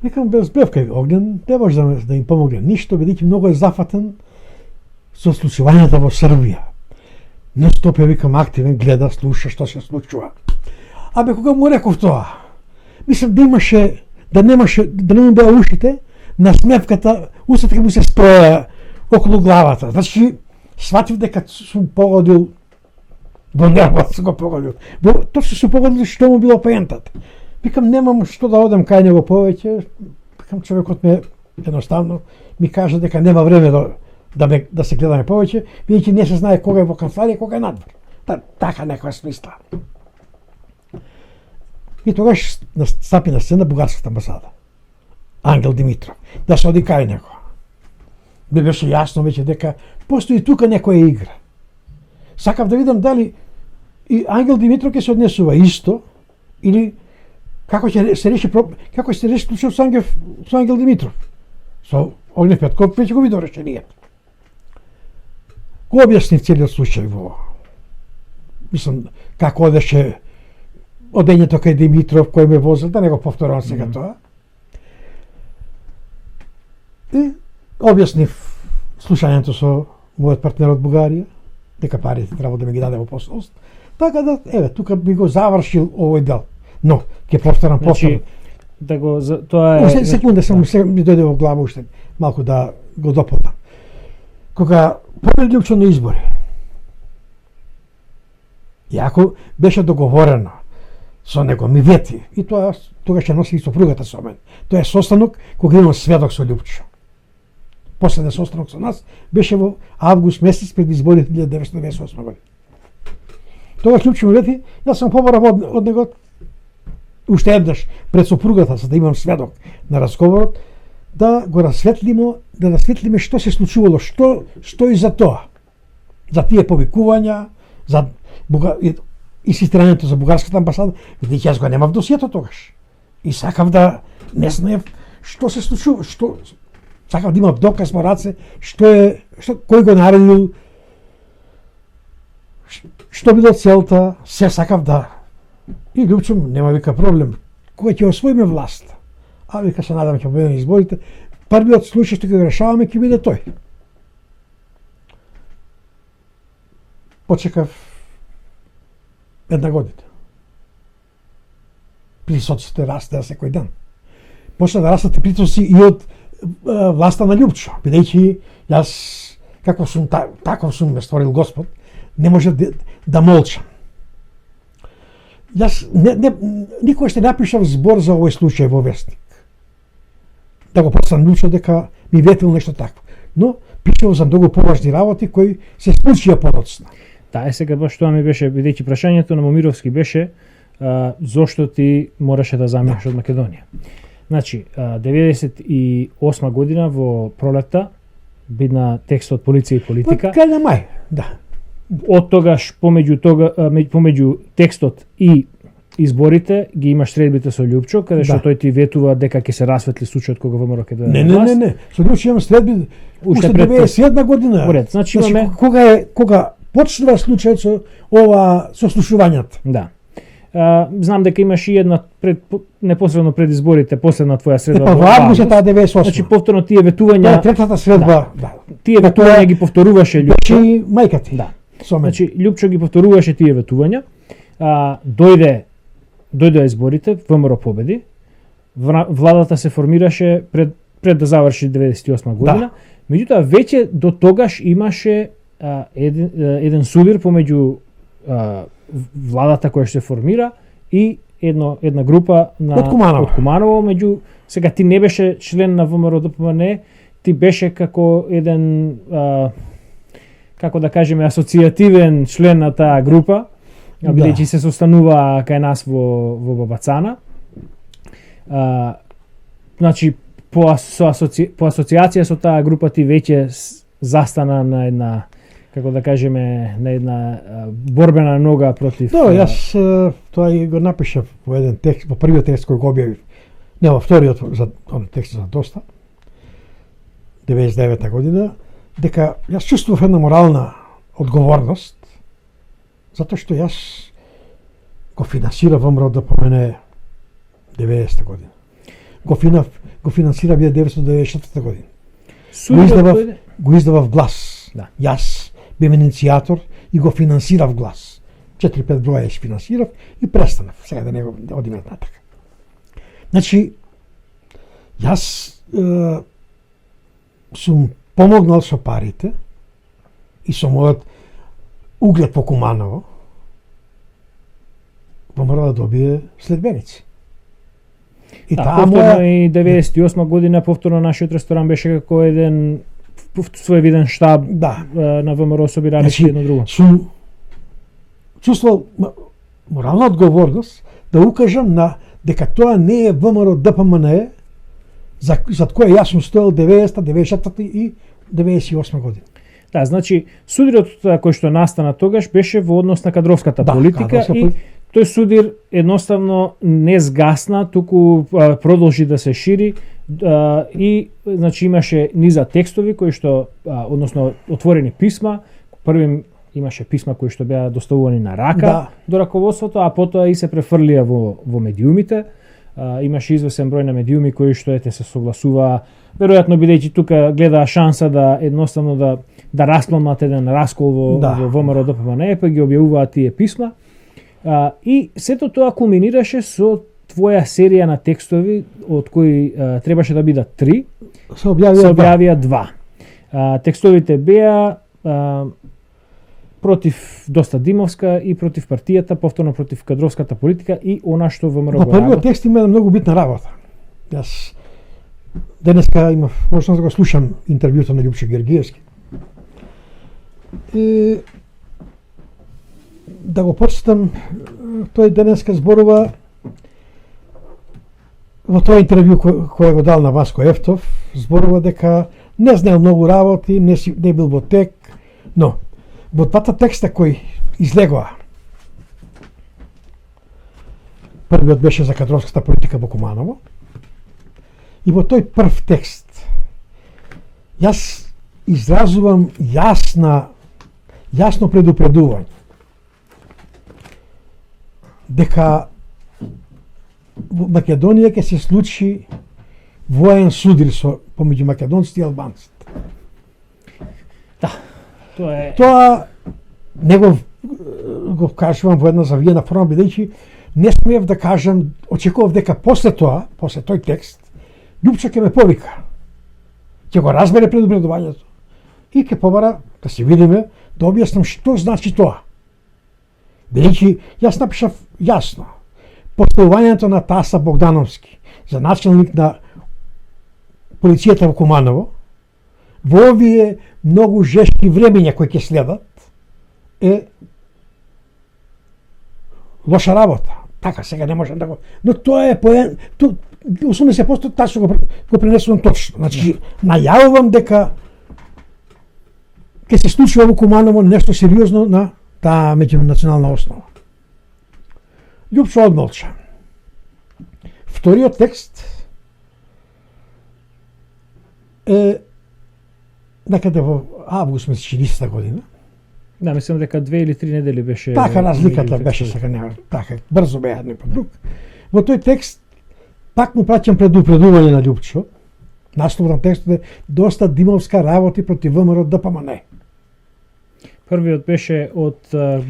Викам без бевка Огнен, не може да им помогне ништо, бидејќи многу е зафатен со случувањата во Србија. Не стопе, викам, активен, гледа, слуша што се случува. Абе, кога му реков тоа, мислам да не му беа ушите, на смевката, устата му се спроја околу главата. Значи, сватив дека сум погодил во нервот, го погодил. Точно сум погодил што му било поентата. Викам, немам што да одам кај него повеќе. Викам, човекот ме едноставно ми кажа дека нема време да се гледаме повеќе, бидејќи не се знае кога е во канцеларија, кога е надвор. Така некоја смисла. И тогаш стапи на сцена бугарската амбасада. Ангел Димитров, да се оди кај него. Ми беше јасно веќе дека постои тука некоја игра. Сакав да видам дали и Ангел Димитров ќе се однесува исто или како ќе се реши случајот со Ангел Димитров. Со Огњен Петков веќе го видов решението. Го објаснив целиот случај во... Мислам, како одеше одењето кај Димитров, кој ме возил, да не го повторувам сега тоа. И објаснив слушањето со мојот партнер од Бугарија, дека парите треба да ми ги даде во посолство. Така да, еве, тука би го завршил овој дел. Но, ќе повторам повторно. Да го, тоа е... Секунда, само ми дојде во глава уште малку да го дополнам. Кога победи Љупчо на избори, иако беше договорено со него, ми вети, и тоа тогаш ќе носи и сопругата со мен. Тоа е состанок кога имам сведок со Љупчо. Последен состанок со нас беше во август месец пред изборите 1998 година. Тогаш Љупчо ми вети, јас сум побарав од него уште еднаш пред сопругата, за да имам сведок на разговорот, да го расветлиме што се случувало, што стои за тоа. За тие повикувања, за инсистирањето за бугарската амбасада, бидејќи јас го немав досието тогаш. И сакав да не знаев што се случува, што сакав да имам доказ во раце, кој го наредил, што било целта, се сакав да. И Лјупчо нема вика проблем. Кога ќе освоиме власт, а вика се надам ќе победиме изборите, првиот случај што ќе го решаваме ќе биде тој. Почекав една година. Притисоците растеа секој ден. Почна да растат притисоци и од власта на Лјупчо, бидејќи јас, таков сум ме створил Господ, не може да молчам. Јас никој ще напишав збор за овој случај во вестник. Да го простам Лјупчо дека ми ветил нешто такво. Но пишав за многу поважни работи кои се случија подоцна. Да, сега баш тоа ми беше, бидејќи прашањето на Момировски беше зошто ти мораше да заминеш од Македонија. Значи, 98 година во пролетта бидна текстот Полиција и политика. Крај на мај, да. Од тогаш помеѓу текстот и изборите ги имаш средбите со Лјупчо, каде што тој ти ветува дека ќе се расветли случајот кога ВМРО ќе дојде на власт. Не. Со Лјупчо имам средби уште 97 година. Поред, значи имаме кога почнува случајот со слушувањата. Да. Знам дека имаш и една непосредно пред изборите, последна твоја средба во август таа 98. Значи повторно тие ветувања. Тоа третата средба, да. Тие ветувања ги повторуваше Лјупчо. Беше мајка ти. Да. Значи Лјупчо ги повторуваше тие ветувања. Дојде изборите, ВМРО победи. Владата се формираше пред да заврши 98 година. Да. Меѓутоа веќе до тогаш имаше еден судир помеѓу владата која што се формира и една група од Куманово, меѓу сега ти не беше член на ВМРО ДПМН, ти беше како еден како да кажеме асоцијативен член на таа група, бидејќи се состанува кај нас во Бабацана. Значи по асоциација со таа група ти веќе застана на една, како да кажеме, на една борбена нога против. Јас тоа и го напишав во еден текст, во првиот текст кој го објавив, не во вториот, за текст за доста, 99 година, дека јас чувствував една морална одговорност, затоа што јас го финансирав ВМРО ДПМН 90 година. Го финансирав 1994 година. Го издавав Глас. Да. Јас бев иницијатор и го финансирав Глас. 4-5 броја ја финансирав и престанав. Сега да не го одиме натака. Значи, јас сум помогнал со парите и со мојот углед по Куманово помора да добие следбеници. И повторно и 98 година повторно нашиот ресторан беше како еден своевиден штаб на ВМРО собиралиште едно друго. Сум чувствувал морална одговорност да укажам на дека тоа не е ВМРО ДПМН за која јас сум стоел 90, 94 и 98 година. Да, значи судирот кој што настана тогаш беше во однос на кадровската политика и тој судир едноставно не згасна, туку продолжи да се шири и значи имаше низа текстови кои што односно отворени писма, првим имаше писма кои што беа доставувани на рака до раководството, а потоа и се префрлија во медиумите. Имаше извесен број на медиуми кои што се согласуваа, веројатно бидејќи тука гледаа шанса да едноставно да распломат еден раскол во ВМРО ДПМН, па ги објавуваат тие писма. И сето тоа кулминираше со твоја серија на текстови, од кои требаше да бидат 3, се објавија 2. Текстовите беа против Доста Димовска и против партијата, повторно против кадровската политика и она што ВМРО го работи. Првиот текст има една многу битна работа. Јас денеска имав можност да го слушам интервјуто на Лјупчо Георгиевски. И да го почитам, тој денеска зборува во тоа интервју кој го дал на Васко Ефтов, зборува дека не знаел многу работи, не бил во тек, но во двата текста кои излегоа, Првиот беше за кадровската политика во Куманово. И во тој прв текст јас изразувам јасно предупредување дека во Македонија ќе се случи воен суdir помеѓу македонците и албанците. Да, Тоа не го кажувам во една завиена форма, бидејќи не смеев да кажам, очекував дека после тој текст, Љупчо ќе ме повика. Ќе го разбере предупредувањето и ќе побара да се видиме, да објаснам што значи тоа. Бидејќи јас напишав јасно поставувањето на Таса Богдановски за началник на полицијата во Куманово во овие многу жешки времења кои ќе следат е лоша работа. Така сега не можам да го... Но тоа е 80% тачно го пренесувам точно. Значи, најавувам дека ќе се случува во Куманово нешто сериозно на таа меѓунационална основа. Љупчо одмолча. Вториот текст е некаде во август 2040 година. Да, мислам дека 2 или 3 недели беше... Така разликата беше сега нема. Така, брзо беа едно по друг. Во тој текст пак му праќам предупредување на Љупчо. Насловот на текстот е доста димовска работи против ВМРО ДПМН. Првиот беше од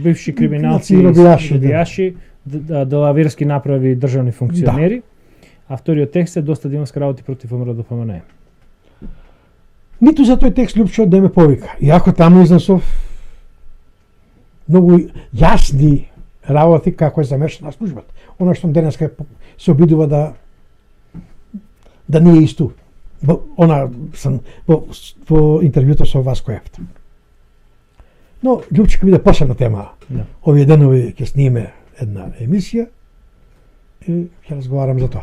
бивши криминалци и робијаши, Делаверски направи државни функционери, да. А вториот текст е доста димовска работи против ВМРО ДПМН. Ниту за тој текст Љупчо да ме повика. Иако таму изнесов многу јасни работи како е замешана службата. Она што денеска се обидува да не е исту. Во интервјуто со Васко Ефт. Но Љупчо ќе биде посебна тема. Да. Овие денови ќе сниме една емисија и ќе разговарам за тоа.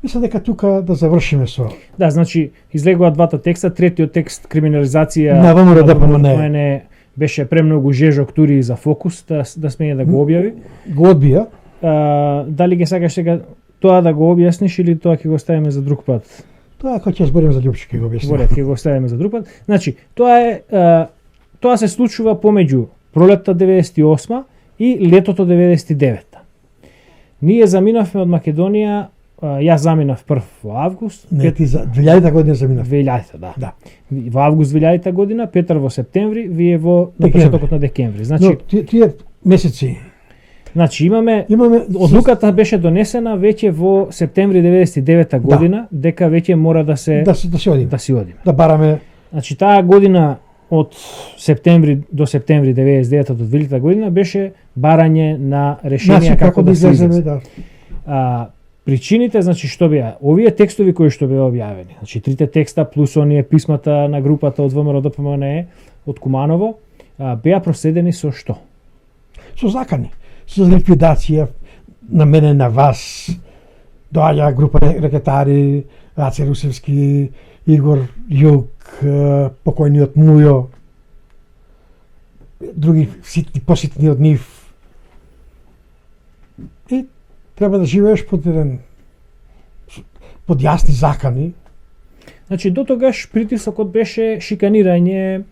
Мислам дека тука да завршиме со... Да, значи, излегува двата текста. Третиот текст, криминализација на ВМРО ДПМН беше премногу жежок дури за Фокус да смее да го објави. Го одбија. Дали ќе сакаш сега тоа да го објасниш или тоа ќе го оставиме за друг пат? Тоа кога ќе збориме за Љупчо ќе го објасним. Добре, ќе го оставиме за друг пат. Значи, тоа се случува помеѓу пролетта 98 и летото 99. Ние заминавме од Македонија. Јас заминав прв во август. Не, ти за 2000 година заминав. 2000, да. Да. Во август 2000 година, Петар во септември, вие на почетокот на декември. Значи, но тие месеци. Значи имаме одлуката беше донесена веќе во септември 99 година, да. Дека веќе мора да се одиме. Да си одиме. Да бараме. Значи таа година од септември до септември 99 до 2000 година беше барање на решенија како да се излезе. Да. Причините, значи што беа? Овие текстови кои што беа објавени, значи трите текста плюс оние писмата на групата од ВМРО ДПМН од Куманово, беа проследени со што? Со закани, со ликвидација на мене, на вас, доаѓа група ракетари, Раце Русевски, Игор Јук, покојниот Мујо, други ситни, поситни од нив. И треба да живееш под јасни закани. Значи до тогаш притисокот беше шиканирање,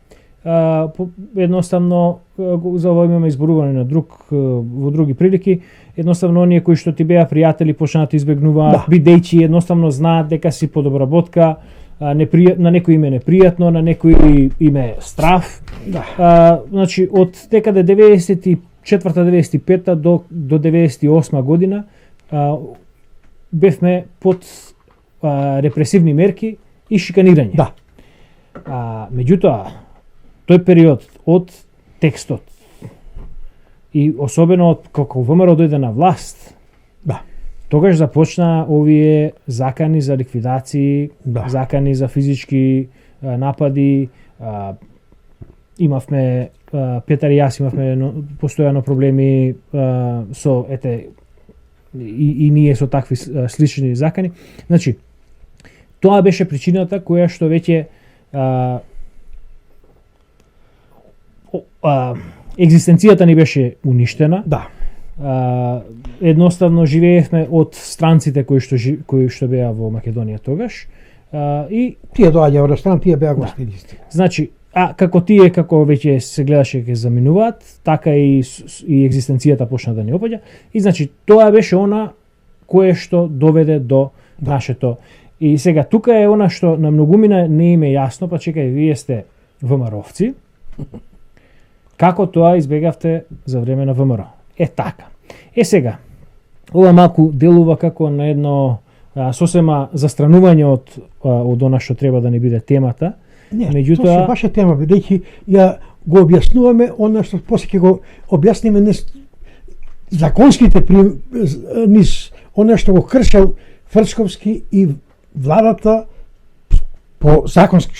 едноставно за ова имаме изборување на во други прилики, едноставно оние кои што ти беа пријатели почнаа да избегнуваат, да. Бидејќи едноставно знаат дека си под обработка, на некој име непријатно, на некој име страв. Да. Значи од некаде 94-95 до 98 година бевме под репресивни мерки и шиканирање. Да. Меѓутоа, тој период од текстот и особено како ВМРО дојде на власт, да. Тогаш започна овие закани за ликвидации, да. Закани за физички напади, имавме Петар и јас имавме постојано проблеми со и ние со такви слични закани. Значи, тоа беше причината која што веќе екзистенцијата ни беше уништена. Да. едноставно живеевме од странците кои што беа во Македонија тогаш. И тие доаѓаа од стран, тие беа гостинисти. Значи, како тие како веќе се гледаше ќе заминуваат, така и екзистенцијата почна да ни опаѓа. И значи тоа беше она кое што доведе до нашето. И сега тука е она што на многумина не им е јасно, па чекај, вие сте ВМРО-вци. Како тоа избегавте за време на ВМРО? Така. Сега, ова малку делува како на едно сосема застранување од она што треба да не биде темата. Не, меѓутоа тоа се баша тема, бидејќи ја го објаснуваме она што после ќе го објасниме низ законските низ она што го кршел Фрчковски и владата по законски,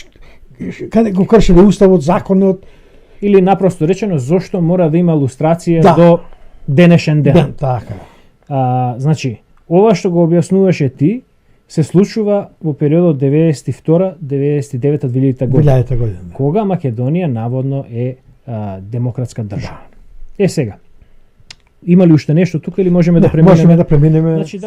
каде го кршеле уставот, законот, или напросто речено зошто мора да има лустрација до денешен ден. Така. Значи, ова што го објаснуваше ти се случува во периодот 92-99 година. Кога Македонија наводно е демократска држава. Сега, има ли уште нешто тука или можеме да преминеме? Можеме да преминеме. Значи,